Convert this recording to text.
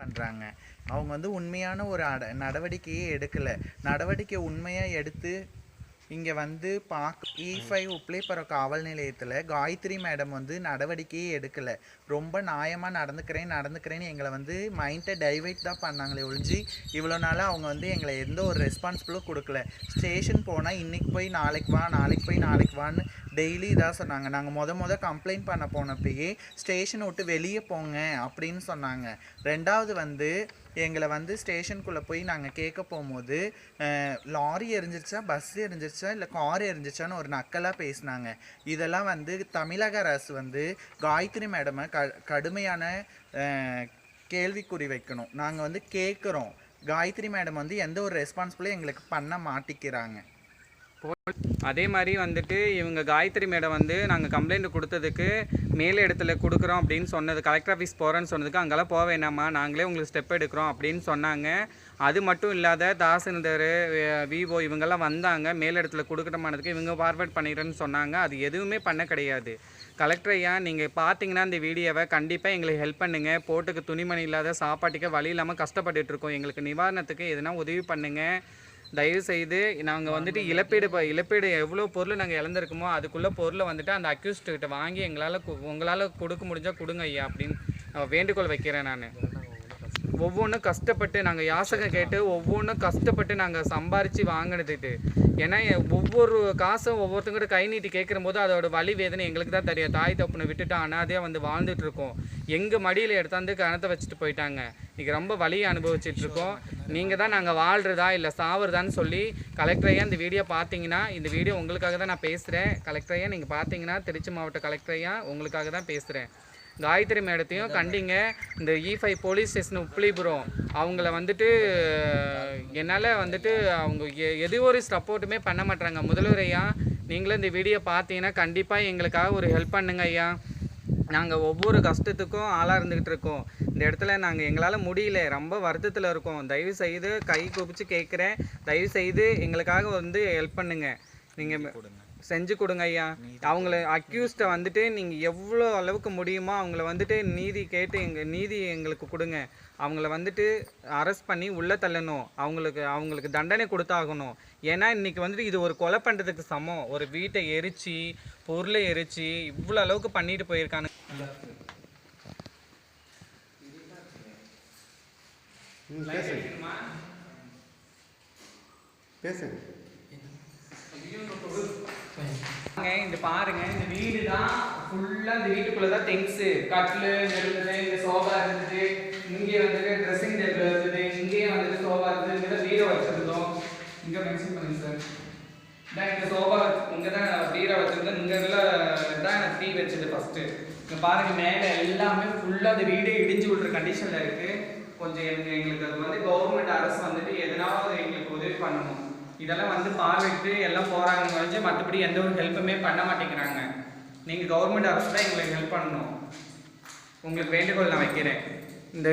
பண்ணுறாங்க. அவங்க வந்து உண்மையான ஒரு நடவடிக்கையே எடுக்கலை. நடவடிக்கை உண்மையாக எடுத்து இங்கே வந்து E5 உப்ளிப்புறம் காவல் நிலையத்தில் காயத்ரி மேடம் வந்து நடவடிக்கையே எடுக்கலை. ரொம்ப நியாயமாக நடந்துக்கிறேன்னு எங்களை வந்து மைண்டை டைவர்ட் தான் பண்ணாங்களே ஒழிஞ்சு இவ்வளோ நாளாக அவங்க வந்து எங்களை எந்த ஒரு ரெஸ்பான்சிபிளும் கொடுக்கல. ஸ்டேஷன் போனால் இன்றைக்கி போய் நாளைக்கு வா, நாளைக்கு போய் நாளைக்கு வான்னு டெய்லி இதாக சொன்னாங்க. நாங்கள் கம்ப்ளைண்ட் பண்ண போனப்பயே ஸ்டேஷனை விட்டு வெளியே போங்க அப்படின்னு சொன்னாங்க. ரெண்டாவது வந்து எங்களை வந்து ஸ்டேஷனுக்குள்ளே போய் நாங்கள் கேட்க போகும்போது லாரி எரிஞ்சிருச்சா, பஸ் எரிஞ்சிருச்சா, இல்லை கார் எரிஞ்சிருச்சான்னு ஒரு நக்கலாக பேசினாங்க. இதெல்லாம் வந்து தமிழக அரசு வந்து காயத்ரி மேடமை கடுமையான கேள்விக்குறி வைக்கணும். நாங்கள் வந்து கேட்குறோம். காயத்ரி மேடம் வந்து எந்த ஒரு ரெஸ்பான்சிபிளும் எங்களுக்கு பண்ண மாட்டிக்கிறாங்க. அதே மாதிரி வந்துட்டு இவங்க காயத்ரி மேடம் வந்து நாங்கள் கம்ப்ளைண்ட் கொடுத்ததுக்கு மேலே இடத்துல கொடுக்குறோம் அப்படின்னு சொன்னது, கலெக்டர் ஆஃபீஸ் போகிறேன்னு சொன்னதுக்கு அங்கெல்லாம் போக வேணாமா, நாங்களே உங்களுக்கு ஸ்டெப் எடுக்கிறோம் அப்படின்னு சொன்னாங்க. அது மட்டும் இல்லாத தாசில்தார், விஓ இவங்கெல்லாம் வந்தாங்க, மேல் இடத்துல கொடுக்கணுமானதுக்கு இவங்க ஃபார்வர்ட் பண்ணிடுறேன்னு சொன்னாங்க. அது எதுவுமே பண்ண கிடையாது. கலெக்டர் ஐயா, நீங்கள் பார்த்தீங்கன்னா இந்த வீடியோவை கண்டிப்பாக எங்களுக்கு ஹெல்ப் பண்ணுங்கள். போட்டுக்கு துணிமணி இல்லாத, சாப்பாட்டுக்கு வழி இல்லாமல் கஷ்டப்பட்டுட்ருக்கோம். எங்களுக்கு நிவாரணத்துக்கு எதுனா உதவி பண்ணுங்கள். தயவுசெய்து நாங்கள் வந்துட்டு இழப்பீடு எவ்வளோ பொருள் நாங்கள் இழந்திருக்கோமோ அதுக்குள்ளே பொருளை வந்துட்டு அந்த அக்யூஸ்ட்கிட்ட வாங்கி உங்களால் கொடுக்க முடிஞ்சால் கொடுங்க ஐயா அப்படின்னு வேண்டுகோள் வைக்கிறேன். நான் ஒவ்வொன்றும் கஷ்டப்பட்டு நாங்கள் யாசகம் கேட்டு ஒவ்வொன்றும் கஷ்டப்பட்டு நாங்கள் சம்பாரித்து வாங்கினதுட்டு. ஏன்னா ஒவ்வொரு காசும் ஒவ்வொருத்தங்கிட்ட கை நீட்டி கேட்குற போது அதோட வலி வேதனை எங்களுக்கு தான் தெரியும். தாய் தப்புனை விட்டுட்டு அனாதையாக வந்து வாழ்ந்துட்டுருக்கோம். எங்கள் மடியில் எடுத்தாந்து கணத்தை வச்சுட்டு போயிட்டாங்க. இன்றைக்கி ரொம்ப வலியை அனுபவிச்சிட்ருக்கோம். நீங்கள் தான் நாங்கள் வாழ்கிறதா இல்லை சாவுறதான்னு சொல்லி கலெக்டரையா இந்த வீடியோ பார்த்தீங்கன்னா, இந்த வீடியோ உங்களுக்காக தான் நான் பேசுகிறேன். கலெக்டரையா நீங்கள் பார்த்தீங்கன்னா, திருச்சி மாவட்ட கலெக்டரையா உங்களுக்காக தான் பேசுகிறேன். காயத்ரி மேடத்தையும் கண்டிங்க. இந்த E5 போலீஸ் ஸ்டேஷன் உப்ளிபுரம் அவங்கள வந்துட்டு என்னால் வந்துட்டு அவங்க எது ஒரு சப்போர்ட்டுமே பண்ண மாட்டாங்க. முதல்வர் ஐயா, நீங்களும் இந்த வீடியோ பார்த்தீங்கன்னா கண்டிப்பாக எங்களுக்காக ஒரு ஹெல்ப் பண்ணுங்க ஐயா. நாங்கள் ஒவ்வொரு கஷ்டத்துக்கும் ஆளாக இருந்துக்கிட்டு இருக்கோம். இந்த இடத்துல நாங்கள் எங்களால் முடியல, ரொம்ப வருத்தத்தில் இருக்கோம். தயவு செய்து கை குப்பிச்சு கேட்குறேன், தயவு செய்து எங்களுக்காக வந்து ஹெல்ப் பண்ணுங்கள். நீங்கள் செஞ்சு கொடுங்க ஐயா. அவங்கள அக்யூஸ்டை வந்துட்டு நீங்கள் எவ்வளோ அளவுக்கு முடியுமோ அவங்கள வந்துட்டு நீதி கேட்டு நீதி எங்களுக்கு கொடுங்க. அவங்கள வந்துட்டு அரெஸ்ட் பண்ணி உள்ளே தள்ளணும். அவங்களுக்கு தண்டனை கொடுத்தாகணும். ஏன்னா இன்றைக்கி வந்துட்டு இது ஒரு கொலை பண்ணுறதுக்கு சமம். ஒரு வீட்டை எரிச்சு, பொருளை எரிச்சு இவ்வளோ அளவுக்கு பண்ணிட்டு போயிருக்காங்க. இந்த பாருங்க, இந்த வீடு தான் ஃபுல்லாக, இந்த வீட்டுக்குள்ளே தான் திங்ஸு, கட்டில் இருந்தது, இங்கே சோஃபா இருந்தது, இங்கே வந்துட்டு ட்ரெஸ்ஸிங் டேபிள் இருந்தது, இங்கேயே வந்துட்டு சோஃபா இருந்தது, இங்கே தான் பீரோ வச்சுருந்தோம். இங்கே மென்ஷன் பண்ணுங்க சார். இதான் இங்கே சோஃபா, இங்கே தான் பீரோ வச்சுருந்தோம். இங்கே தான் டீ வச்சது ஃபஸ்ட்டு. இங்கே பாருங்கள், மேலே எல்லாமே ஃபுல்லாக அந்த வீடு இடிஞ்சு விட்ற கண்டிஷனில் இருக்குது. கொஞ்சம் எங்களுக்கு அது வந்து கவர்மெண்ட் அரசு வந்துட்டு எதனாவது எங்களுக்கு உதவி பண்ணணும். இதெல்லாம் வந்து பார்வையிட்டு எல்லாம் போகிறாங்க வச்சு, மற்றபடி எந்த ஒரு ஹெல்ப்புமே பண்ண மாட்டேங்கிறாங்க. நீங்கள் கவர்மெண்ட் அரசு தான் எங்களுக்கு ஹெல்ப் பண்ணணும். உங்களுக்கு வேண்டுகோள் நான் வைக்கிறேன். இந்த